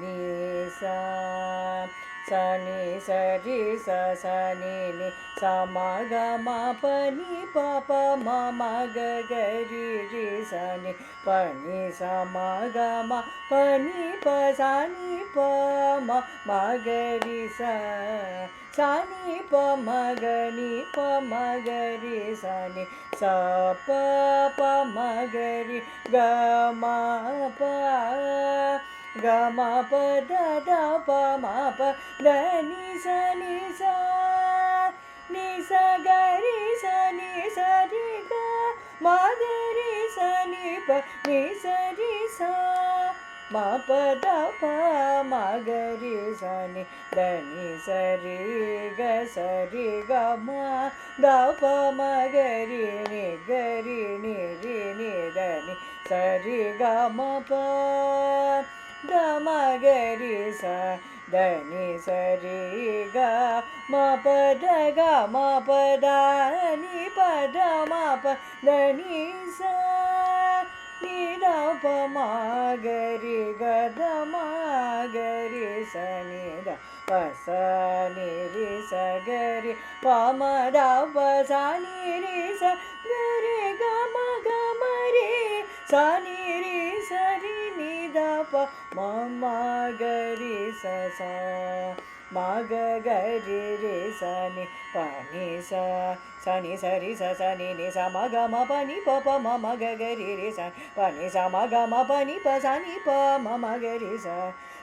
ni sa sa ni sa ri sa sa ni ni sa ma ga ma pa ni pa pa ma ma ga ga ri ri sa ni pa ni sa ma ga ma pa ni pa sa ni pa ma ma ga ri sa sa ni pa ma ga ni pa ma ga ri sa ni sa pa pa ma ga ri ga ma pa ga ma pa da da pa ma pa da ni sa ni sa ga ri sa ri ga ma ga ri sa ni pa ni sa ri sa ma pa da pa ma ga ri sa ni da ni sa ri ga ma da pa ma ga ri ni ni da ni sa ri ga ma pa da ma ga ri sa da ni sa ri ga ma pa da ga ma pa da ni pa da ma pa da ni sa ni da pa ma ga ri ga da ma ga ri sa ni da pa sa ni ri sa ga ri pa ma da pa sa ni ri sa ga ri ga ma ri sa ni ri sa ri ni da pa ma ma ga ri sa sa ma ga ga ri ri sa ni pa ni sa sa ni sa ri sa sa ni ni sa ma ga ma pa ni pa pa ma ma ga ga ri ri sa pa ni sa ma ga ma pa ni pa sa ni pa ma ma ga ri sa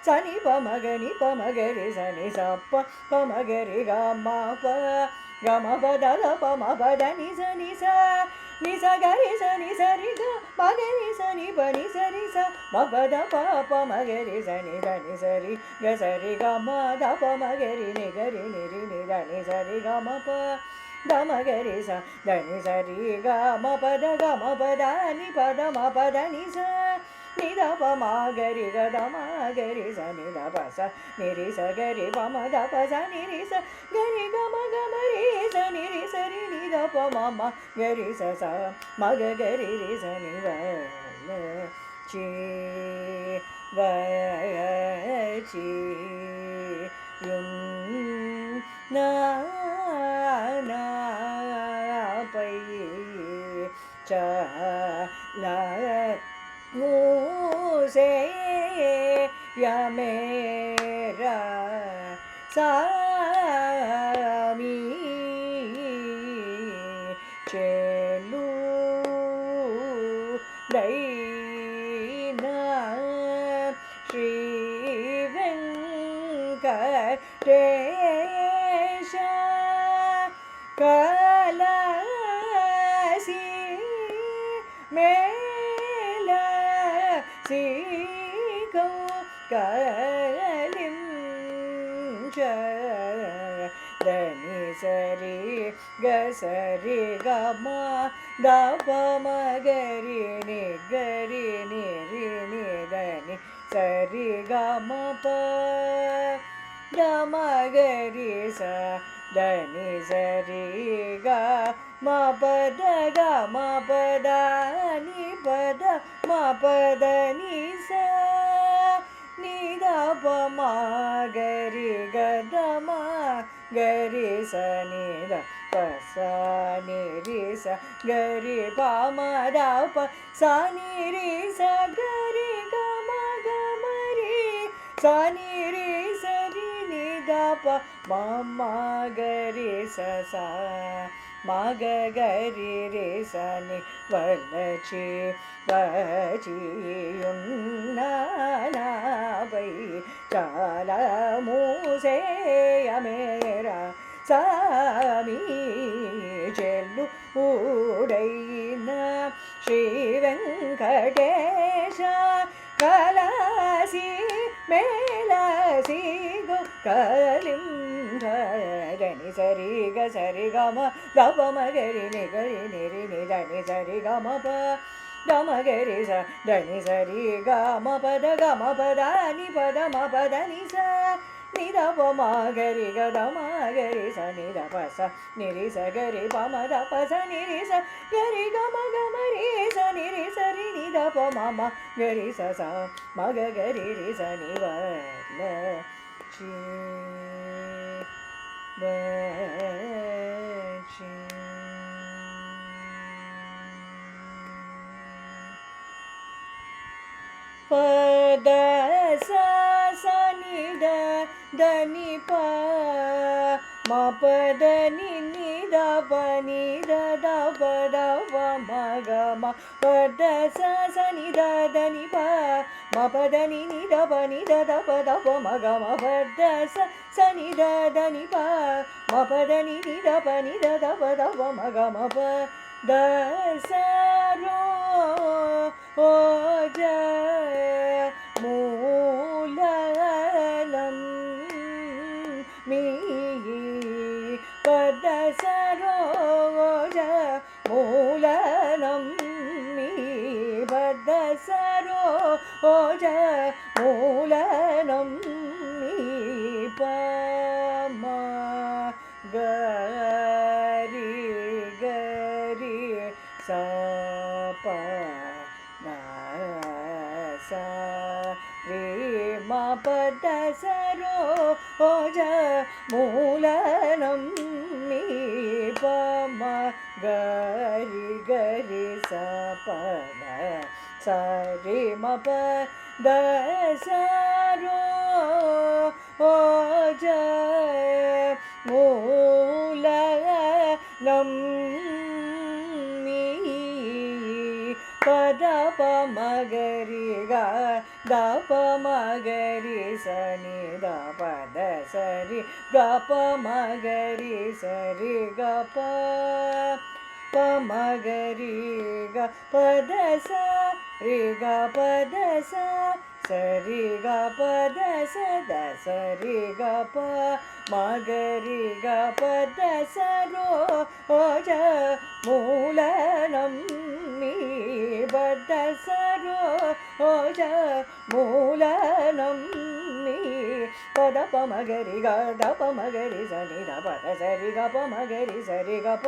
sa ni pa ma ga ni pa ma ga ri sa ni sa pa pa ma ga ri ga ma pa da da pa ma pa da ni sa ga ri sa ri ga ma ga ri sa ni pa ni sa ri sa ma pa da pa pa ma ga ri sa ni da ni sa ri ga ma da pa ma ga ri ni ga ri ni ri ni da ni sa ri ga ma pa da ma ga ri sa da ni sa ri ga ma pa da ga ma pa da ni pa da ma pa da ni sa ni da pa ma ga ri ga da ma ga ri sa ni da pa sa ni ri sa ga ri pa ma da pa sa ni ri sa ga ri ga ma ri sa ni ri sa ri ni da pa ma ma ga ri sa sa ma ga ga ri ri sa ni va la chi va chi yum na na pai cha la mu se ya mera sa mi chelu dai na Shri Venkatesha kalasi mela si go kalim cha da ni sa ri ga sa ri ga ma da pa ma ga ri ni ri ni da ni sa ri ga ma pa da ma ga ri sa da ni sa ri ga ma pa da ga ma pa da ni pa da ma pa da ni sa ni da pa ma ga ri ga da ma ga ri sa ni da pa sa ni ri sa ga ri pa ma da pa sa ni ri sa ga ri ga ma ri sa ni ri sa ri ni da pa ma ma ga ri sa sa ma ga ga ri ri sa ni va la chi yun na pai cha la mu se ya mera sa mi chelu udai na Shri Venkatesha kalasi melasi go kalim da ni sa ri ga ma da pa ma ga ri ni ri ni da ni sa ri ga ma pa da ma ga ri sa da ni sa ri ga ma pa da ni pa da ma pa da ni sa நித பமகரி கதமகரி ச நித பச நிரி சகரி பமத பச நிரி ச கரி கம கமரி ச நிரி சரி நித பம கரி ச ச மக கரி ரி ச நிவ சி பச்சி பத ச ச நி த த நி ப ம பத நி நி த ப நி த த ப த ப ம க ம பத ச ச நி த த நி ப ம பத நி நி த ப நி த த ப த ப ம க ம பத ச ச நி த த நி ப ம பத நி நி த ப நி த த ப த ப ம க ம ப த ச ரோ ஓ ஜ மூலலம் மீ பத சரோஜ மூலனம் மீ பத சரோஜ மூலனம் மீ பம கரி கரி ச ப ச ரே ம பத சரோஜ மூலனம் மீ பம கரி கரி ச ப ச ரே ம பத சரோஜ மூலனம் மீ பத ப மகரி க த ப மகரி ச நி த பத சரி க ப மகரி சரி க ப ப மகரி க பத ச ரி க பத ச சரி க பத ச த சரி க ப மகரி க பத சரோஜ மூலனம் மீ பத சரோஜ மூலனம் மீ பத ப மகரி க த ப மகரி ச நி த பத சரி க ப மகரி சரி க ப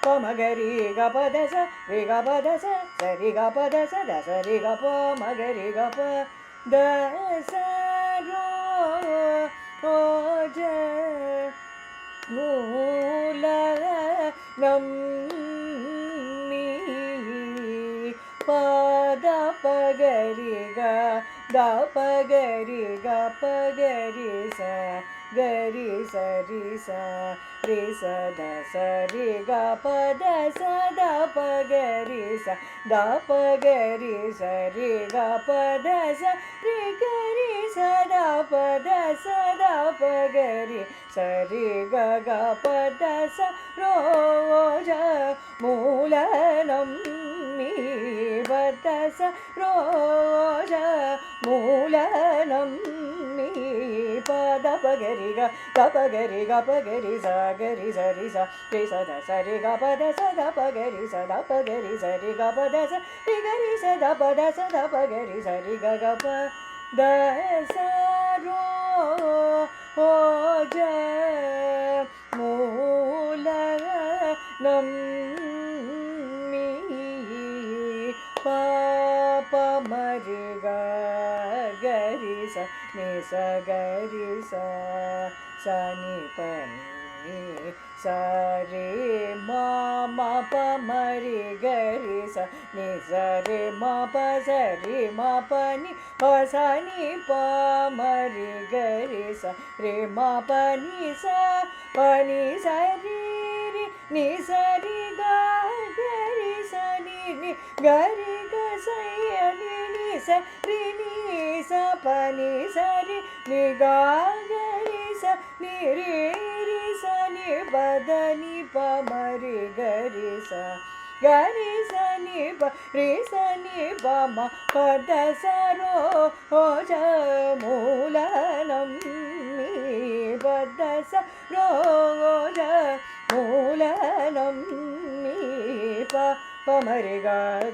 ப மகரி க பத ச ரி க பத ச சரி க பத ச த சரி க ப மகரி க ப த சரோஜ மூலனம் மீ பத பகரி க த பகரி க பகரி ச கரி சரி ச ரி ச த சரி க பத ச த பகரி ச த பகரி சரி க பத ச ரி கரி ச த பத ச த பகரி சரி க க பத ச ரோஜ மூலனம் மீ பத ச ரோஜ மூலனம் மீ பத பகரி க த பகரி க பகரி ச கரி சரி ச ரி ச த சரி க பத ச த பகரி ச த பகரி சரி க பத ச ரி கரி ச த பத ச த பகரி சரி க க ப த ச ரோஜ மூலனம் மீ ப ப மரி க கரி ச நி ச கரி ச ச நி ப நி ச ரே ம ம ப மரி கரி ச நி ச ரே ம ப ச ரே ம ப நி ப ச நி ப மரி கரி ச ரே ம ப நி ச ப நி ச ரி ரி நி ச ரி க கரி ச நி நி கரி க ச நி நி ச ரி நி ச ப நி ச ரி நி க கரி ச நி ரி ரி ச நி ப த நி ப மரி கரி ச gari sa ni pa ri sa ni pa ma pa da sa ro ho ja moolanam mi pa da sa ro ho ja moolanam mi pa பமரி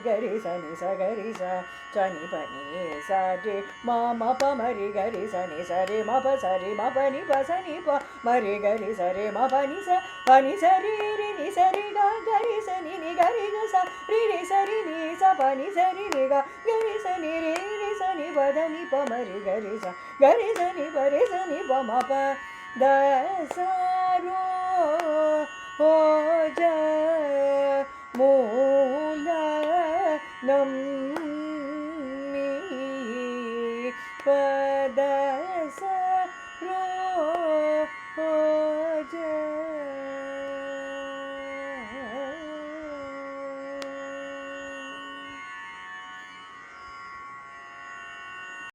கரி சனி சகரி சனி பனி சரி மாம பமரி கரி சனி சரி மப சரி மபனி பசனி பமரி கரி சரி மபனி பனி சரி ரி சரி கரி சனி நி கரி ரி சரி நி ச பனி சரி நி கரி சனி ரி சனி பதனி பமரி கரி சனி பரி சனி பம ப த சாரோ ஓ ஜ மூல நம் பத